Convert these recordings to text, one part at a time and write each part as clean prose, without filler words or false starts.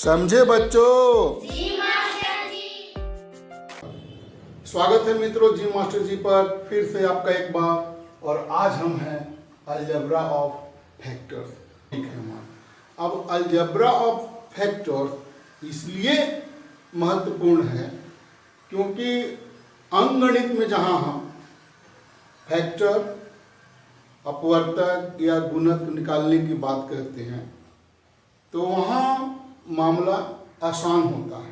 समझे बच्चों? जी मास्टर जी। स्वागत है मित्रों जी मास्टर जी पर फिर से आपका एक बार। और आज हम हैं अलजेब्रा ऑफ फैक्टर्स। ठीक है मां। अब अलजेब्रा ऑफ फैक्टर्स इसलिए महत्वपूर्ण है क्योंकि अंकगणित में जहां हम फैक्टर, अपवर्तक या गुणक निकालने की बात करते हैं तो वहाँ मामला आसान होता है,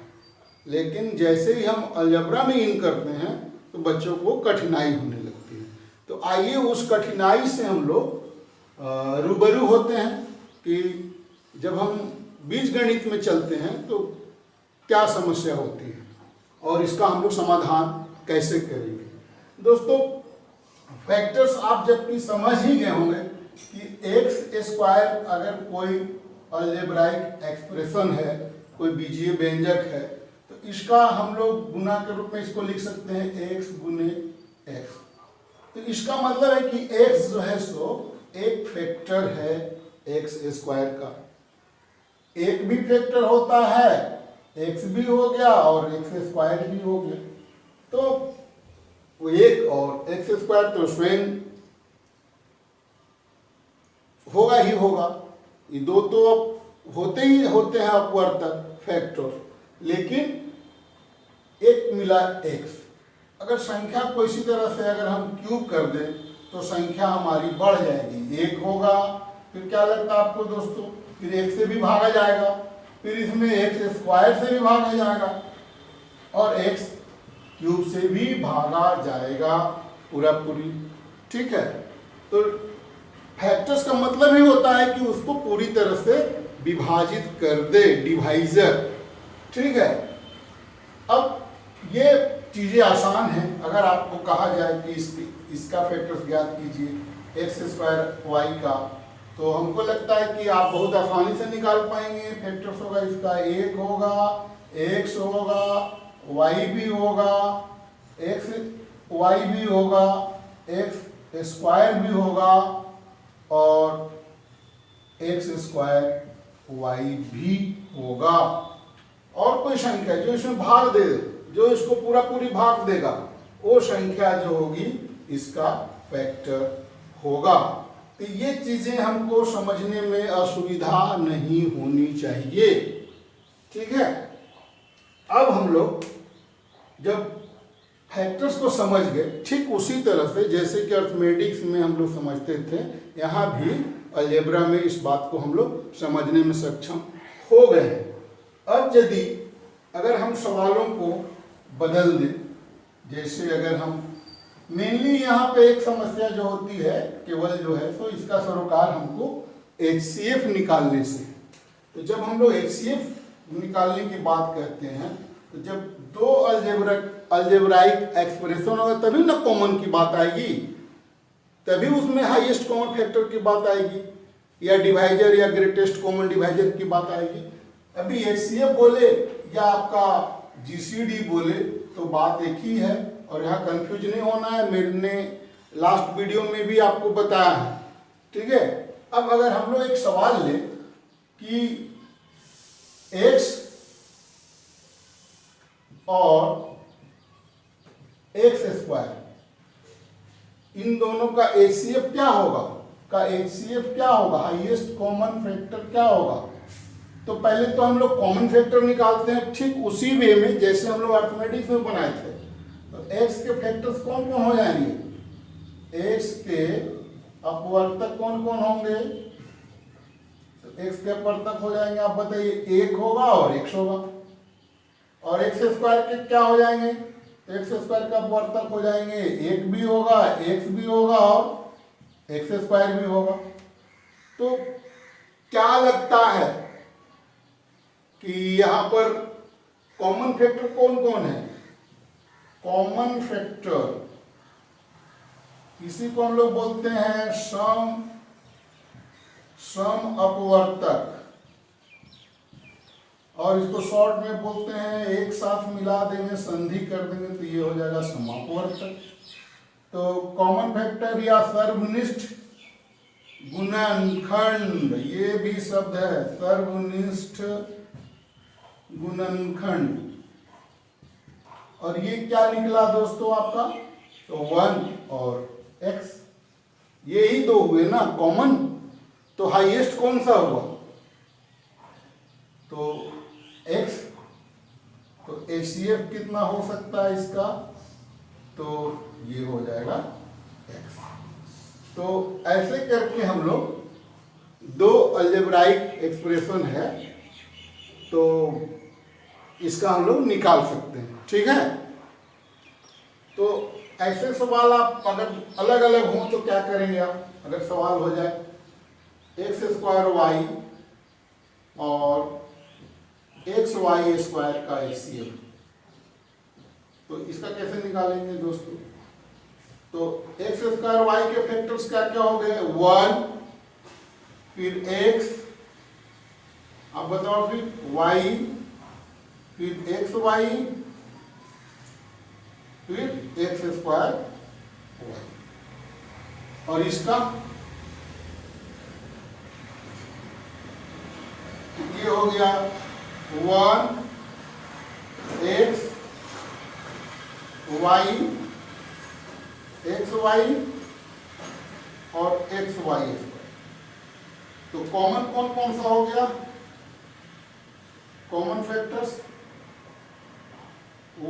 लेकिन जैसे ही हम अलजेब्रा में इन करते हैं तो बच्चों को कठिनाई होने लगती है। तो आइए उस कठिनाई से हम लोग रूबरू होते हैं कि जब हम बीजगणित में चलते हैं तो क्या समस्या होती है और इसका हम लोग समाधान कैसे करेंगे। दोस्तों, फैक्टर्स आप जबकि समझ ही गए होंगे कि एक्स स्क्वायर अगर कोई अलजेब्राइक एक्सप्रेशन है, कोई बीजीय व्यंजक है, तो इसका हम लोग गुना के रूप में इसको लिख सकते हैं एक्स गुने एक्स। तो इसका मतलब है कि एक्स जो है सो एक फैक्टर है एक्स स्क्वायर का। एक भी फैक्टर होता है, एक्स भी हो गया और एक्स स्क्वायर भी हो गया। तो वो एक और एक्स स्क्वायर तो स्वयं होगा ही होगा। ये दो तो होते ही होते हैं अपवर्तक फैक्टर, लेकिन एक मिला एक्स। अगर संख्या को इसी तरह से अगर हम क्यूब कर दें तो संख्या हमारी बढ़ जाएगी, एक होगा। फिर क्या लगता है आपको दोस्तों? फिर एक से भी भागा जाएगा, फिर इसमें एक्स स्क्वायर से भी भागा जाएगा और एक्स क्यूब से भी भागा जाएगा पूरा पूरी। ठीक है, तो फैक्टर्स का मतलब ही होता है कि उसको पूरी तरह से विभाजित कर दे, डिवाइजर। ठीक है, अब ये चीजें आसान हैं। अगर आपको कहा जाए कि इसका फैक्टर्स ज्ञात कीजिए एक्स स्क्वायर वाई का, तो हमको लगता है कि आप बहुत आसानी से निकाल पाएंगे। फैक्टर्स होगा इसका एक होगा, एक्स होगा, वाई भी होगा, एक्स वाई भी होगा, एक्स स्क्वायर भी होगा और एक्स स्क्वायर वाई भी होगा। और कोई संख्या जो इसमें भाग दे, जो इसको पूरा पूरी भाग देगा, वो संख्या जो होगी इसका फैक्टर होगा। तो ये चीजें हमको समझने में असुविधा नहीं होनी चाहिए। ठीक है, अब हम लोग जब फैक्टर्स को समझ गए, ठीक उसी तरह से जैसे कि अर्थमेटिक्स में हम लोग समझते थे, यहाँ भी अलजेब्रा में इस बात को हम लोग समझने में सक्षम हो गए हैं। अब यदि अगर हम सवालों को बदल दें, जैसे अगर हम मेनली यहाँ पे एक समस्या जो होती है केवल जो है तो इसका सरोकार हमको HCF निकालने से। तो जब हम लोग HCF निकालने की बात करते हैं तो जब दो अलजेब्राइक एक्सप्रेशन होगा तभी ना कॉमन की बात आएगी, तभी उसमें हाईएस्ट कॉमन फैक्टर की बात आएगी या डिवाइजर या ग्रेटेस्ट कॉमन डिवाइजर की बात आएगी। अभी HCF बोले या आपका GCD बोले तो बात एक ही है और यहाँ कंफ्यूज नहीं होना है। मैंने लास्ट वीडियो में भी आपको बताया है। ठीक है, अब अगर हम लोग एक सवाल लें कि x और एक्स स्क्वायर, इन दोनों का HCF क्या होगा? HCF क्या होगा? हाईएस्ट कॉमन फैक्टर क्या होगा? तो पहले तो हम लोग कॉमन फैक्टर निकालते हैं ठीक उसी वे में जैसे हम लोग अर्थमेटिक्स में बनाए थे। तो x के फैक्टर्स कौन कौन हो जाएंगे? x के अपवर्तक कौन कौन होंगे? तो x के अपवर्तक हो जाएंगे, आप बताइए, एक होगा और x होगा। और एक्स स्क्वायर के क्या हो जाएंगे? एक्स स्क्वायर का अपवर्तक हो जाएंगे, एक भी होगा, एक्स भी होगा और एक्स स्क्वायर भी होगा। तो क्या लगता है कि यहाँ पर कॉमन फैक्टर कौन कौन है? कॉमन फैक्टर इसी को हम लोग बोलते हैं सम अपवर्तक, और इसको शॉर्ट में बोलते हैं, एक साथ मिला देंगे, संधि कर देंगे तो ये हो जाएगा समापवर्तक। तो कॉमन फैक्टर या सर्वनिष्ठ गुणनखंड, ये भी शब्द है, सर्वनिष्ठ गुणनखंड। और ये क्या निकला दोस्तों आपका, तो 1 और x, ये ही दो हुए ना कॉमन, तो हाईएस्ट कौन सा हुआ, तो x। तो HCF कितना हो सकता है इसका, तो ये हो जाएगा x। तो ऐसे करके हम लोग दो अलजेब्राइक एक्सप्रेशन है तो इसका हम लोग निकाल सकते हैं, ठीक है। तो ऐसे सवाल आप अगर अलग अलग हों तो क्या करेंगे आप, अगर सवाल हो जाए x² y और xy² का HCF, तो इसका कैसे निकालेंगे दोस्तों, तो x² y के फैक्टर्स क्या क्या हो गए, 1, फिर x, आप बताओ फिर y, फिर xy, फिर x² y, और इसका ये हो गया 1 x y xy और xy। तो कॉमन कौन कौन सा हो गया, common factors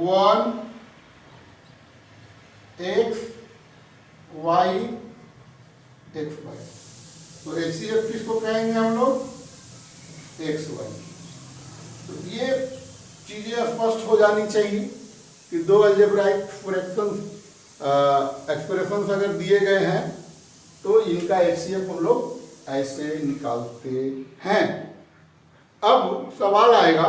1 x y xy। तो HCF किसको कहेंगे हम लोग, xy। तो ये चीजें स्पष्ट हो जानी चाहिए कि दो अलजेब्राइक फ्रैक्शंस एक्सप्रेशंस अगर दिए गए हैं तो इनका HCF हम लोग ऐसे निकालते हैं। अब सवाल आएगा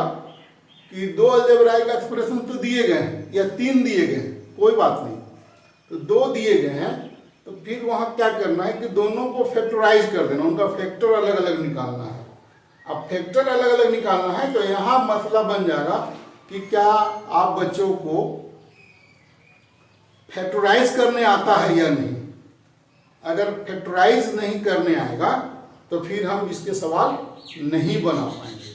कि दो अलजेब्राइक एक्सप्रेशन तो दिए गए हैं या 3 दिए गए हैं, कोई बात नहीं, तो 2 दिए गए हैं, तो फिर वहां क्या करना है कि दोनों को फैक्टराइज कर देना, उनका फैक्टर अलग अलग निकालना है। अब फैक्टर अलग अलग निकालना है तो यहां मसला बन जाएगा कि क्या आप बच्चों को फैक्टराइज करने आता है या नहीं। अगर फैक्टराइज नहीं करने आएगा तो फिर हम इसके सवाल नहीं बना पाएंगे।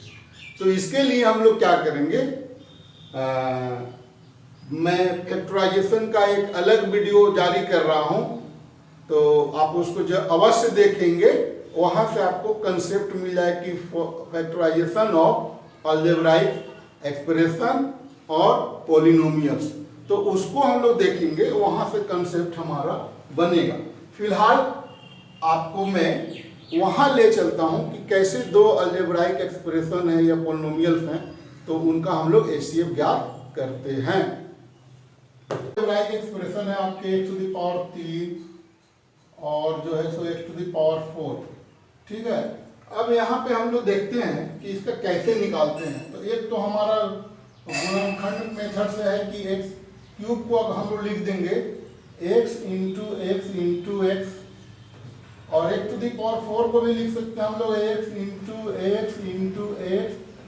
तो इसके लिए हम लोग क्या करेंगे, मैं फैक्टराइजेशन का एक अलग वीडियो जारी कर रहा हूं, तो आप उसको जो अवश्य देखेंगे, वहां से आपको कंसेप्ट मिल जाए कि फैक्टराइजेशन ऑफ अलजेब्राइक एक्सप्रेशन और पॉलिनोमियल्स, तो उसको हम लोग देखेंगे, वहां से कंसेप्ट हमारा बनेगा। फिलहाल आपको मैं वहां ले चलता हूं कि कैसे दो अलजेब्राइक एक्सप्रेशन है या पॉलिनोमियल्स हैं तो उनका हम लोग HCF ज्ञात करते हैं। अलजेब्राइक एक्सप्रेशन है आपके x⁴ और जो है सो x⁴, ठीक है। अब यहाँ पे हम लोग देखते हैं कि इसका कैसे निकालते हैं। तो एक तो हमारा गुणनखंड मेथड से है कि x³ को अब हम लोग लिख देंगे x इंटू x और x⁴ को भी लिख सकते हैं हम लोग x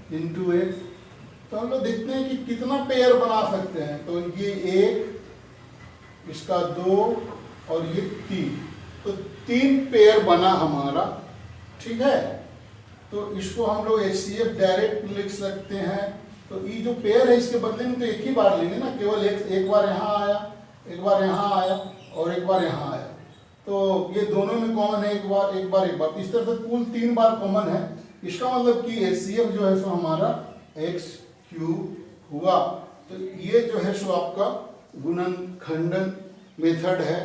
इंटू x। तो हम लोग देखते हैं कि कितना पेयर बना सकते हैं। तो ये 1, इसका 2 और ये 3, तो 3 पेयर बना हमारा, ठीक है। तो इसको हम लोग HCF डायरेक्ट लिख सकते हैं। तो ये जो पेयर है इसके बदले में तो एक ही बार लेंगे ना, केवल एक बार यहाँ आया, एक बार यहाँ आया और एक बार यहाँ आया, तो ये दोनों में कॉमन है, एक बार। तो इस तरह से कुल 3 बार कॉमन है। इसका मतलब कि HCF जो है सो हमारा x³ हुआ। तो ये जो है सो आपका गुणनखंडन मेथड है।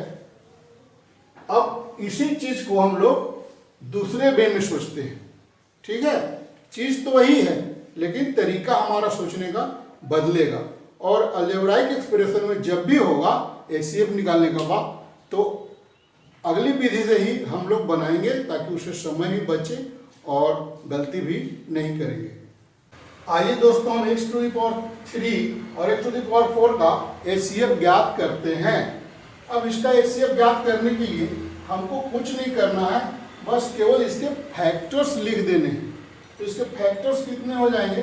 अब इसी चीज को हम लोग दूसरे वे में सोचते हैं, ठीक है। चीज तो वही है लेकिन तरीका हमारा सोचने का बदलेगा। और अलजेब्राइक एक्सप्रेशन में जब भी होगा HCF निकालने का बाद, तो अगली विधि से ही हम लोग बनाएंगे ताकि उसे समय भी बचे और गलती भी नहीं करेंगे। आइए दोस्तों हम x⁴ और x⁴ का HCF ज्ञात करते हैं। अब इसका HCF ज्ञात करने के लिए हमको कुछ नहीं करना है, बस केवल इसके फैक्टर्स लिख देने हैं। तो इसके फैक्टर्स कितने हो जाएंगे,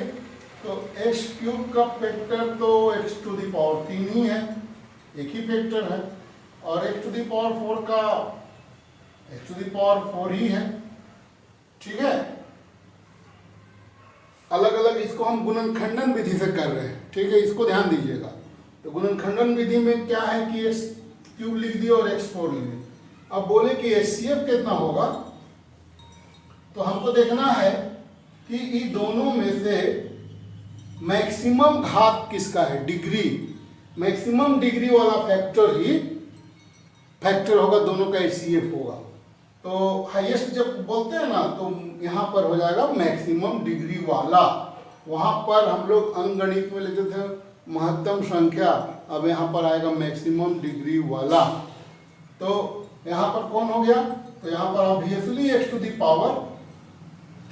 तो x³ का फैक्टर तो x⁴ ही है, एक ही फैक्टर है, और x⁴ का x⁴ ही है, ठीक है। अलग अलग इसको हम गुणनखंडन विधि से कर रहे हैं, ठीक है, इसको ध्यान दीजिएगा। तो गुणनखंडन विधि में क्या है कि एक्स क्यूब लिख दिया और एक्स 4 लिख दिया। अब बोले कि HCF कितना होगा, तो हमको देखना है कि इन दोनों में से मैक्सिमम घात किसका है, डिग्री, मैक्सिमम डिग्री वाला फैक्टर ही फैक्टर होगा, दोनों का HCF होगा। तो हाईएस्ट जब बोलते हैं ना, तो यहाँ पर हो जाएगा मैक्सिमम डिग्री वाला। वहाँ पर हम लोग अंकगणित में लेते थे महत्तम संख्या, अब यहाँ पर आएगा मैक्सिमम डिग्री वाला। तो यहाँ पर कौन हो गया, तो यहाँ पर obviously x to the power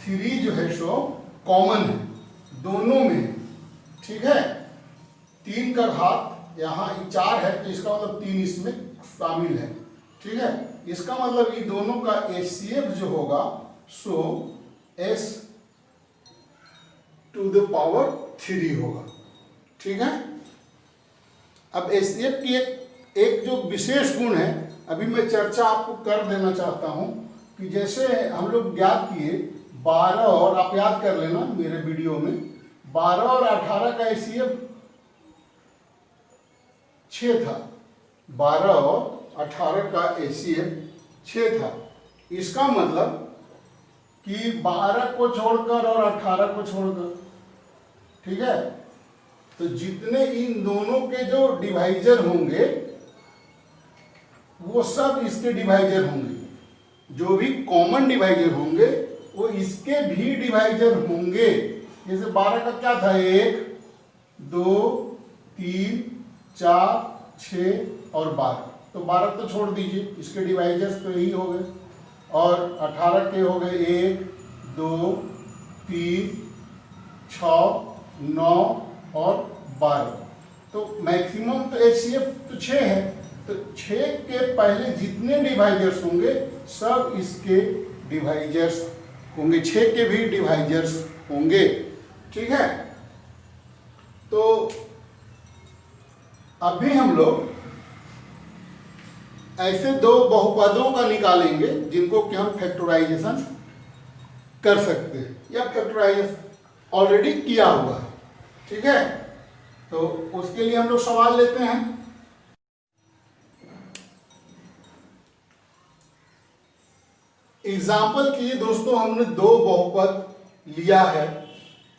3 जो है सो कॉमन है दोनों में, ठीक है। 3 का घात यहाँ 4 है, तो इसका मतलब 3 इसमें शामिल है, ठीक है। इसका मतलब ये दोनों का HCF जो होगा सो s टू द पावर 3 होगा, ठीक है। अब HCF की एक जो विशेष गुण है, अभी मैं चर्चा आपको कर देना चाहता हूं कि जैसे हम लोग ज्ञात किए 12 और आप याद कर लेना मेरे वीडियो में, 12 और 18 का HCF 6 था, 12 और 18 का HCF 6 था। इसका मतलब कि 12 को छोड़कर और 18 को छोड़कर, ठीक है, तो जितने इन दोनों के जो डिवाइजर होंगे वो सब इसके डिवाइजर होंगे, जो भी कॉमन डिवाइजर होंगे वो इसके भी डिवाइजर होंगे। जैसे 12 का क्या था, 1 2 3 4 6 और 12, तो 12 तो छोड़ दीजिए, इसके डिवाइजर्स तो यही हो गए। और 18 के हो गए 1 2 3 6 9 और 12, तो मैक्सिमम तो HCF तो 6 है, तो 6 के पहले जितने डिवाइजर्स होंगे सब इसके डिवाइजर्स होंगे, 6 के भी डिवाइजर्स होंगे, ठीक है। तो अभी हम लोग ऐसे दो बहुपदों का निकालेंगे जिनको कि हम फैक्टराइजेशन कर सकते हैं या फैक्टराइज ऑलरेडी किया हुआ है, ठीक है। तो उसके लिए हम लोग सवाल लेते हैं। एग्जाम्पल के लिए दोस्तों हमने दो बहुपद लिया है,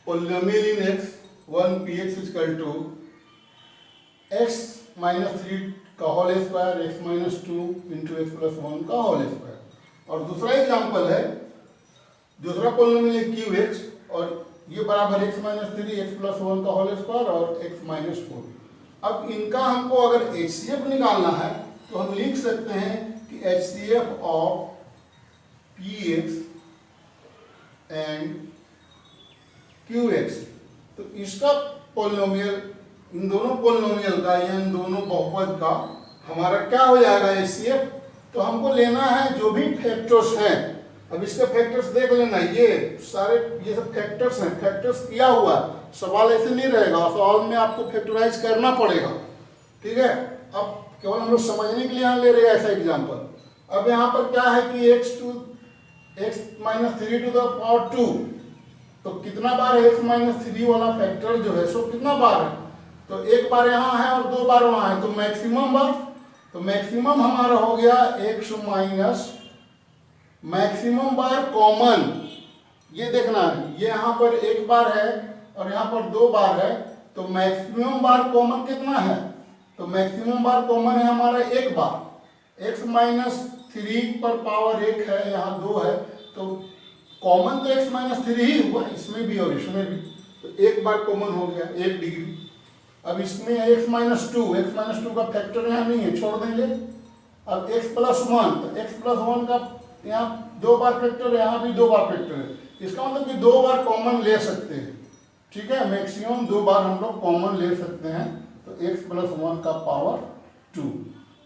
polynomial in x 1px equal to x minus 3 का whole square x minus 2 into x plus 1 का होल स्क्वायर। और दूसरा एग्जाम्पल है, दूसरा पोलिनोमियल है qx और ये बराबर x माइनस 3 एक्स प्लस 1 का होल स्क्वायर और x माइनस 4। अब इनका हमको अगर HCF निकालना है तो हम लिख सकते हैं कि HCF of px and qx। तो इसका पोलिनोमियल, इन दोनों पोलिनोमियल का या इन दोनों बहुपद का हमारा क्या हो जाएगा HCF। तो हमको लेना है जो भी फैक्टर्स हैं, अब इसके फैक्टर्स देख लेना, ये सारे ये सब फैक्टर्स हैं, फैक्टर्स किया हुआ है, सवाल ऐसे नहीं रहेगा, सवाल में आपको फैक्टराइज करना पड़ेगा, ठीक है। अब केवल हम लोग समझने के लिए यहाँ ले रहे हैं ऐसा एग्जाम्पल। अब यहाँ पर क्या है कि x minus 3 to the power 2, तो कितना बार है x माइनस 3 वाला फैक्टर जो है सो कितना बार है, तो एक बार यहाँ है और 2 बार वहाँ है, तो मैक्सिमम बार, तो मैक्सिमम हमारा हो गया x माइनस मैक्सिमम बार कॉमन। ये देखना है, ये यहाँ पर एक बार है और यहाँ पर 2 बार है, तो मैक्सिमम बार कॉमन कितना है, तो मैक्सिमम बार कॉमन है हमारा एक बार, x माइनस 3 पर पावर 1 है, यहाँ 2 है, तो कॉमन तो x माइनस 3 ही हुआ, इसमें भी और इसमें भी, तो एक बार कॉमन हो गया 1 डिग्री। अब इसमें x माइनस 2 का फैक्टर यहाँ नहीं है, छोड़ देंगे। अब x प्लस 1, तो x प्लस 1 का यहाँ 2 बार फैक्टर है, यहाँ भी 2 बार फैक्टर है, इसका मतलब कि 2 बार कॉमन ले सकते हैं, ठीक है, मैक्सिमम 2 बार हम लोग कॉमन ले सकते हैं, तो x प्लस 1 का पावर 2।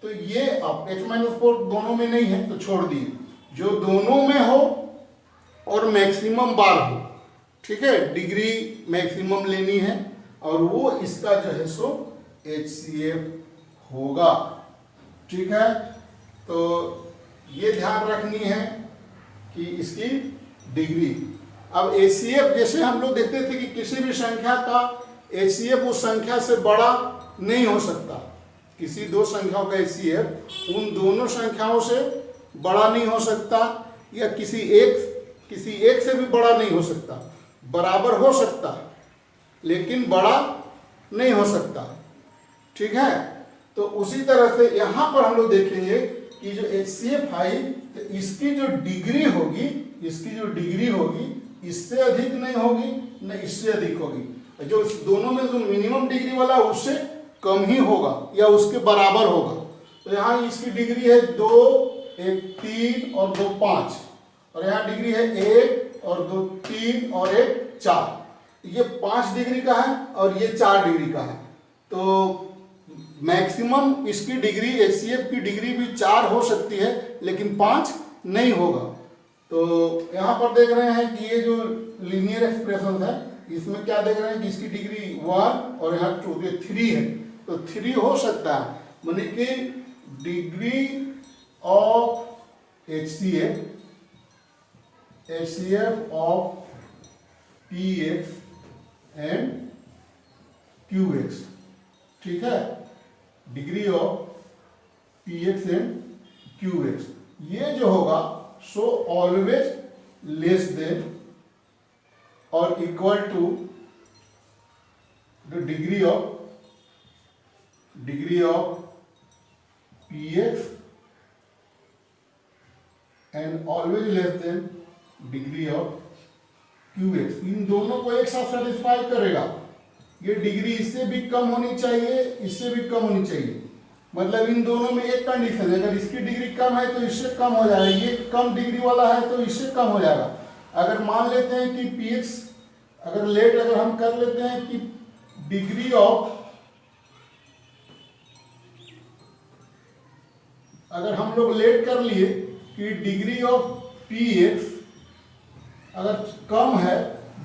तो ये अब x माइनस 4 दोनों में नहीं है तो छोड़ दिए, जो दोनों में हो और मैक्सिमम बार हो, ठीक है, डिग्री मैक्सिमम लेनी है और वो इसका जो है सो HCF होगा, ठीक है। तो ये ध्यान रखनी है कि इसकी डिग्री। अब HCF जैसे हम लोग देखते थे कि किसी भी संख्या का HCF उस संख्या से बड़ा नहीं हो सकता, किसी दो संख्याओं का HCF उन दोनों संख्याओं से बड़ा नहीं हो सकता, या किसी एक से भी बड़ा नहीं हो सकता, बराबर हो सकता लेकिन बड़ा नहीं हो सकता। ठीक है, तो उसी तरह से यहाँ पर हम लोग देखेंगे कि जो HCF आई तो इसकी जो डिग्री होगी, इससे अधिक नहीं होगी न इससे अधिक होगी, जो इस दोनों में जो मिनिमम डिग्री वाला है उससे कम ही होगा या उसके बराबर होगा। तो यहाँ इसकी डिग्री है 2, 1 3 और 2 5, और यहाँ डिग्री है 1 और 2 3 और 1 4। ये 5 डिग्री का है और ये 4 डिग्री का है, तो मैक्सिमम इसकी डिग्री HCF की डिग्री भी 4 हो सकती है लेकिन 5 नहीं होगा। तो यहाँ पर देख रहे हैं कि ये जो लीनियर एक्सप्रेशन है इसमें क्या देख रहे हैं कि इसकी डिग्री 1 और यहाँ 2 ये 3 है, तो 3 हो सकता है, माने कि degree of HCF of PX and QX। ठीक है, degree of PX and QX ये जो होगा सो ऑलवेज लेस देन और equal to the degree of PX and always less than degree of QX। इन दोनों को एक साथ सेटिस्फाई करेगा। ये डिग्री इससे भी कम होनी चाहिए, इससे भी कम होनी चाहिए, मतलब इन दोनों में एक कंडीशन है, अगर इसकी डिग्री कम है तो इससे कम हो जाएगा, ये कम डिग्री वाला है तो इससे कम हो जाएगा। अगर मान लेते हैं कि PX अगर हम कर लेते हैं कि डिग्री ऑफ, अगर हम लोग लेट कर लिए कि डिग्री ऑफ PX अगर कम है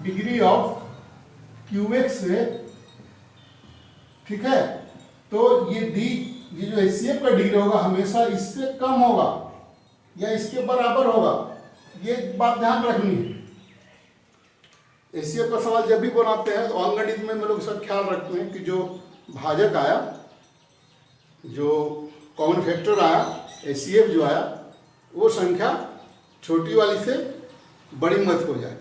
डिग्री ऑफ QX से, ठीक है, तो ये जो HCF का डिग्री होगा हमेशा इससे कम होगा या इसके बराबर होगा, ये बात ध्यान रखनी है। HCF का सवाल जब भी बनाते हैं तो अंकगणित में हम लोग सब ख्याल रखते हैं कि जो भाजक आया, जो कॉमन फैक्टर आया, HCF जो आया वो संख्या छोटी वाली से बड़ी मत हो जाए।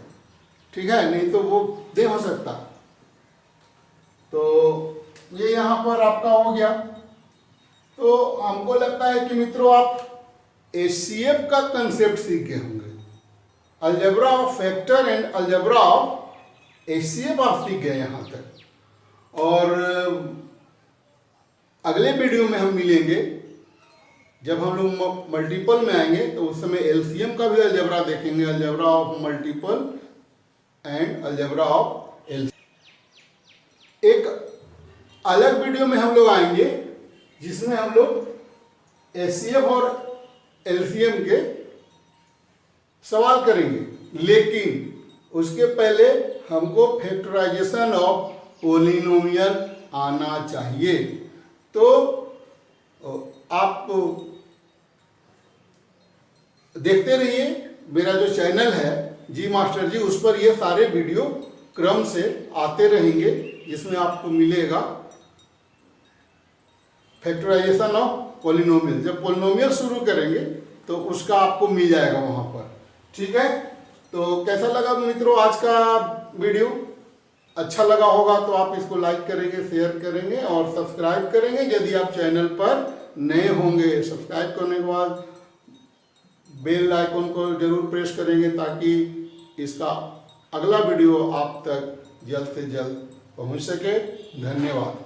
ठीक है, नहीं तो वो दे हो सकता। तो ये यहाँ पर आपका हो गया। तो हमको लगता है कि मित्रों आप HCF का कंसेप्ट सीख गए होंगे, algebra of factor and algebra of HCF आप सीख गए यहाँ तक। और अगले वीडियो में हम मिलेंगे जब हम लोग मल्टीपल में आएंगे, तो उस समय LCM का भी अलजेब्रा देखेंगे, algebra of multiple and algebra of LCM। एक अलग वीडियो में हम लोग आएंगे जिसमें हम लोग HCF और LCM के सवाल करेंगे, लेकिन उसके पहले हमको फैक्टराइजेशन ऑफ पॉलिनोमियल आना चाहिए। तो आप देखते रहिए मेरा जो चैनल है जी मास्टर जी, उस पर ये सारे वीडियो क्रम से आते रहेंगे, जिसमें आपको मिलेगा फैक्टराइजेशन ऑफ पॉलिनोमियल। जब पॉलिनोमियल शुरू करेंगे तो उसका आपको मिल जाएगा वहां पर। ठीक है, तो कैसा लगा मित्रों आज का वीडियो? अच्छा लगा होगा तो आप इसको लाइक करेंगे, शेयर करेंगे और सब्सक्राइब करेंगे। यदि आप चैनल पर नए होंगे, सब्सक्राइब करने के बाद बेल आइकन को जरूर प्रेस करेंगे ताकि इसका अगला वीडियो आप तक जल्द से जल्द पहुंच सके। धन्यवाद।